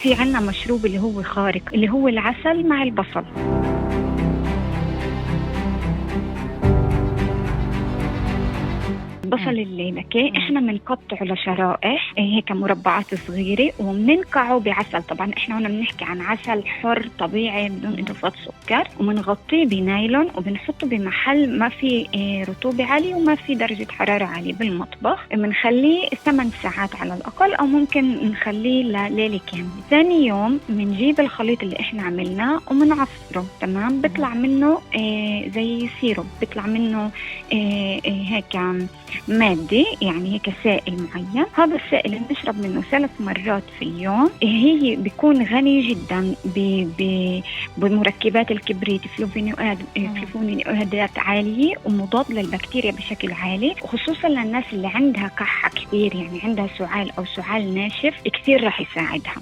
في عنا مشروب اللي هو خارق، اللي هو العسل مع البصل. البصل اللي نكيه احنا بنقطعه لشرائح هيك مربعات صغيره وبننقعه بعسل. طبعا احنا هنا بنحكي عن عسل حر طبيعي بدون اضافات سكر، وبنغطيه بنايلون وبنحطه بمحل ما في رطوبه عاليه وما في درجه حراره عاليه بالمطبخ. بنخليه 8 ساعات على الاقل، او ممكن نخليه لليله كامله. ثاني يوم بنجيب الخليط اللي احنا عملناه وبنعصره. تمام، بيطلع منه زي سيروب، بيطلع منه هيك مادي، يعني هيك سائل معين. هذا السائل بنشرب منه 3 مرات في اليوم. هي بيكون غني جدا بمركبات الكبريت، فلوفونيدات عالية ومضاد للبكتيريا بشكل عالي، وخصوصا للناس اللي عندها كحة كثير، يعني عندها سعال أو سعال ناشف كثير راح يساعدها.